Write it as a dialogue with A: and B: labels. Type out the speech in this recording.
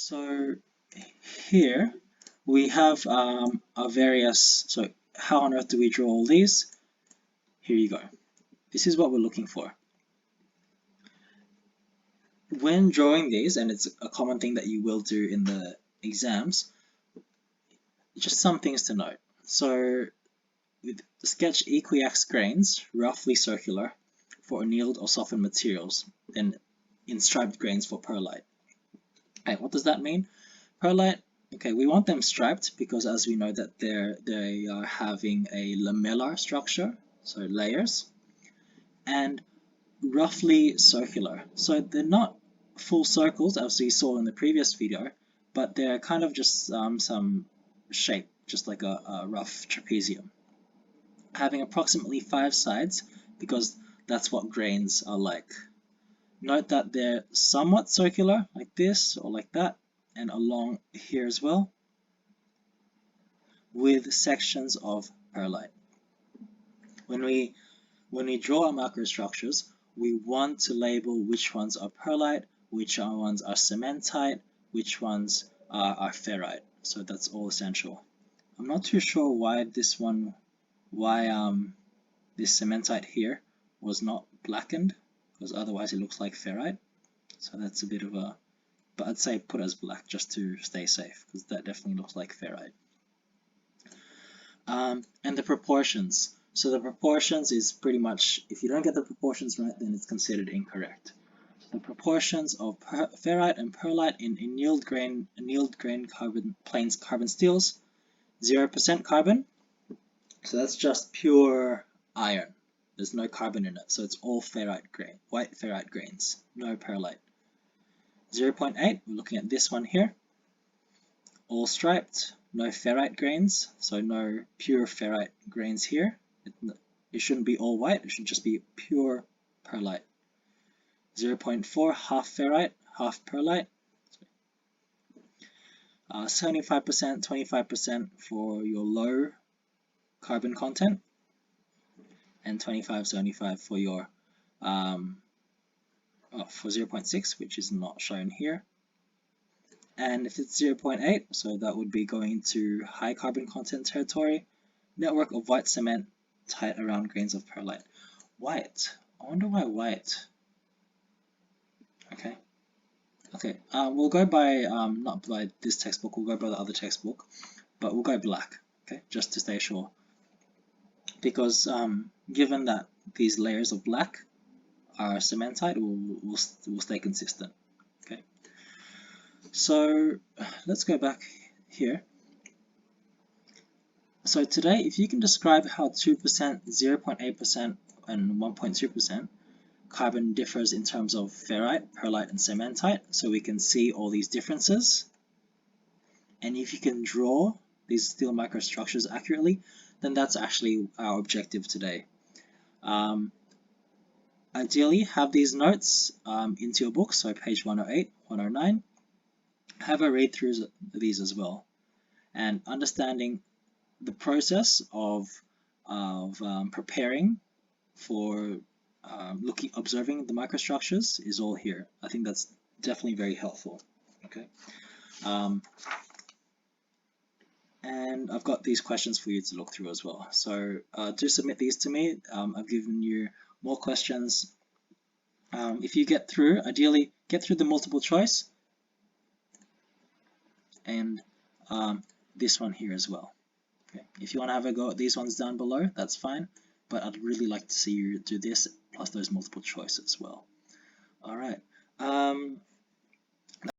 A: So here we have our various, so how on earth do we draw all these? Here you go. This is what we're looking for. When drawing these, and it's a common thing that you will do in the exams, just some things to note. So sketch equiax grains, roughly circular, for annealed or softened materials, and in striped grains for perlite. Okay, what does that mean? Perlite, okay, we want them striped because as we know that they are having a lamellar structure, so layers, and roughly circular. So they're not full circles as we saw in the previous video, but they're kind of just some shape, just like a rough trapezium. Having approximately 5 sides because that's what grains are like. Note that they're somewhat circular, like this or like that, and along here as well, with sections of perlite. When we draw our microstructures, we want to label which ones are perlite, which ones are cementite, which ones are ferrite. So that's all essential. I'm not too sure why this cementite here was not blackened, because otherwise it looks like ferrite. So that's a bit of a, but I'd say put as black just to stay safe, because that definitely looks like ferrite. And the proportions. So the proportions is pretty much, if you don't get the proportions right, then it's considered incorrect. So the proportions of ferrite and perlite in annealed grain plains carbon steels, 0% carbon. So that's just pure iron. There's no carbon in it, so it's all ferrite grain, white ferrite grains, no perlite. 0.8, we're looking at this one here, all striped, no ferrite grains, so no pure ferrite grains here. It shouldn't be all white, it should just be pure perlite. 0.4, half ferrite, half perlite. 75%, 25% for your low carbon content, and 25-75 for your for 0.6, which is not shown here. And if it's 0.8, so that would be going to high carbon content territory. Network of white cement tight around grains of perlite. White. I wonder why white. Okay. We'll go by not by this textbook. We'll go by the other textbook, but we'll go black. Okay, just to stay sure. Because given that these layers of black are cementite, we'll stay consistent. Okay. So let's go back here. So today, if you can describe how 2%, 0.8%, and 1.2% carbon differs in terms of ferrite, perlite, and cementite, so we can see all these differences, and if you can draw these steel microstructures accurately, then that's actually our objective today. Ideally, have these notes into your book, so page 108, 109. Have a read through these as well, and understanding the process of preparing for observing the microstructures is all here. I think that's definitely very helpful. Okay, and I've got these questions for you to look through as well. So do submit these to me. I've given you more questions. If you get through, ideally get through the multiple choice and this one here as well. Okay. If you want to have a go at these ones down below, that's fine, but I'd really like to see you do this plus those multiple choice as well. All right.